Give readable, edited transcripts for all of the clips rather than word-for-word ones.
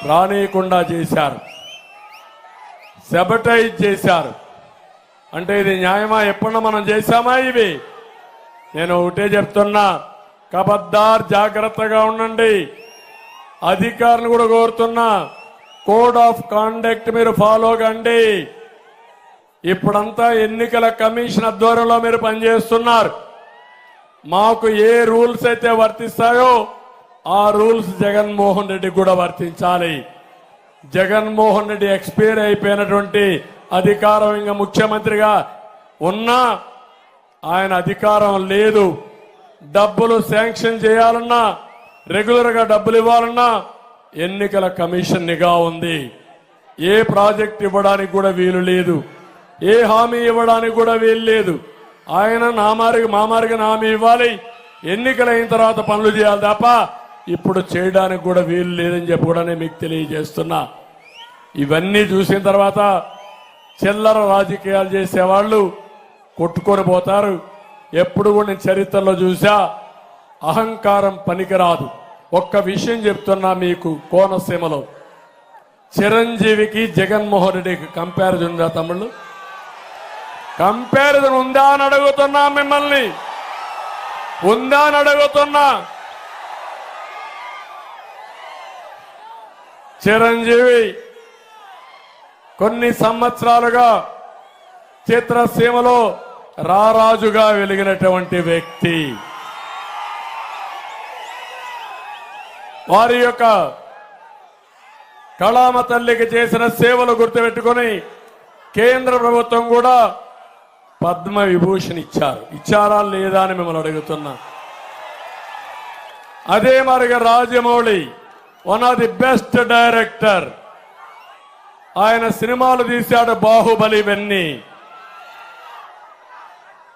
రానియకుండా చేశారు, సెబటైజ్ చేశారు. అంటే ఇది న్యాయమా? ఎప్పుడన్నా మనం చేశామా ఇవి? నేను ఒకటే చెప్తున్నా, కబద్దార్ జాగ్రత్తగా ఉండండి. అధికారులు కూడా కోరుతున్నా, కోడ్ ఆఫ్ కాండక్ట్ మీరు ఫాలో కండి. ఇప్పుడంతా ఎన్నికల కమిషన్ ఆధ్వర్యంలో మీరు పనిచేస్తున్నారు. మాకు ఏ రూల్స్ అయితే వర్తిస్తాయో ఆ రూల్స్ జగన్మోహన్ రెడ్డి కూడా వర్తించాలి. జగన్మోహన్ రెడ్డి ఎక్స్పైర్ అయిపోయినటువంటి అధికారం ఇంకా ముఖ్యమంత్రిగా ఉన్నా ఆయన అధికారం లేదు. డబ్బులు శాంక్షన్ చేయాలన్నా, రెగ్యులర్ గా డబ్బులు ఇవ్వాలన్నా ఎన్నికల కమిషన్ నిఘా ఉంది. ఏ ప్రాజెక్ట్ ఇవ్వడానికి కూడా వీలు లేదు, ఏ హామీ ఇవ్వడానికి కూడా వీలు లేదు. ఆయన మామారికి హామీ ఇవ్వాలి, ఎన్నికలైన తర్వాత పనులు చేయాలి తప్ప ఇప్పుడు చేయడానికి కూడా వీలు లేదని చెప్పి కూడా నేను మీకు తెలియజేస్తున్నా. ఇవన్నీ చూసిన తర్వాత చిల్లర రాజకీయాలు చేసేవాళ్ళు కొట్టుకొని పోతారు. ఎప్పుడు కూడా నేను చరిత్రలో చూసా, అహంకారం పనికిరాదు. ఒక్క విషయం చెప్తున్నా మీకు, కోనసీమలో చిరంజీవికి జగన్మోహన్ రెడ్డికి కంపారిజన్ ఉందా తమ్ముళ్ళు? కంపారిజన్ ఉందా అని అడుగుతున్నా మిమ్మల్ని, ఉందా అని అడుగుతున్నా. చిరంజీవి కొన్ని సంవత్సరాలుగా చిత్రసీమలో రారాజుగా వెలిగినటువంటి వ్యక్తి. వారి యొక్క కళామ తల్లికి చేసిన సేవలు గుర్తుపెట్టుకుని కేంద్ర ప్రభుత్వం కూడా పద్మ విభూషణ్ ఇచ్చారా లేదా అని మిమ్మల్ని అడుగుతున్నా. అదే మరిగా Rajamouli one of the best director. ఆయన సినిమాలు తీశాడు, బాహుబలి ఇవన్నీ.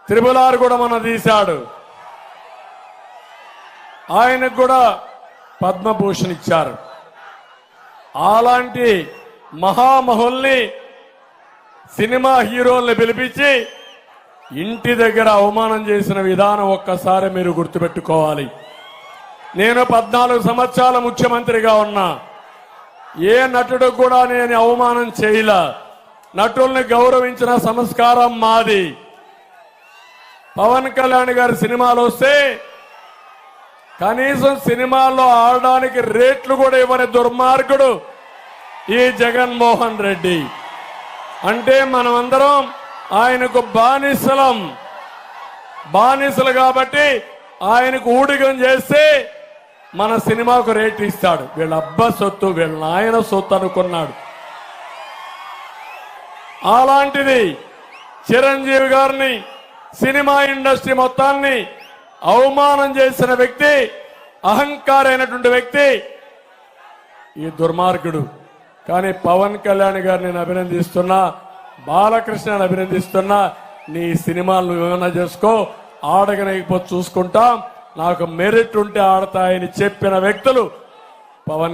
త్రిబుల్-ఆర్ కూడా మన తీశాడు. ఆయనకు కూడా పద్మభూషణ్ ఇచ్చారు. అలాంటి మహామహుల్ని, సినిమా హీరోల్ని పిలిపించి ఇంటి దగ్గర అవమానం చేసిన విధానం ఒక్కసారి మీరు గుర్తుపెట్టుకోవాలి. నేను 14 సంవత్సరాల ముఖ్యమంత్రిగా ఉన్నా, ఏ నటుడు కూడా నేను అవమానం చేయలా. నటుల్ని గౌరవించిన సంస్కారం మాది. పవన్ కళ్యాణ్ గారి సినిమాలు వస్తే కనీసం సినిమాల్లో ఆడడానికి రేట్లు కూడా ఇవ్వని దుర్మార్గుడు ఈ జగన్మోహన్ రెడ్డి. అంటే మనమందరం ఆయనకు బానిసలు కాబట్టి ఆయనకు ఊడిగం చేస్తే మన సినిమాకు రేట్ ఇస్తాడు. వీళ్ళ అబ్బా సొత్తు, వీళ్ళ నాయన సొత్తు అనుకున్నాడు. అలాంటిది చిరంజీవి గారిని, సినిమా ఇండస్ట్రీ మొత్తాన్ని అవమానం చేసిన వ్యక్తి, అహంకారైనటువంటి వ్యక్తి ఈ దుర్మార్గుడు. కానీ పవన్ కళ్యాణ్ గారిని నేను అభినందిస్తున్నా, బాలకృష్ణని అభినందిస్తున్నా. నీ సినిమాలను ఏమైనా చేసుకో, ఆడగనకపోతే చూసుకుంటాం, నాకు మెరిట్ ఉంటే ఆడతాయని చెప్పిన వ్యక్తులు పవన్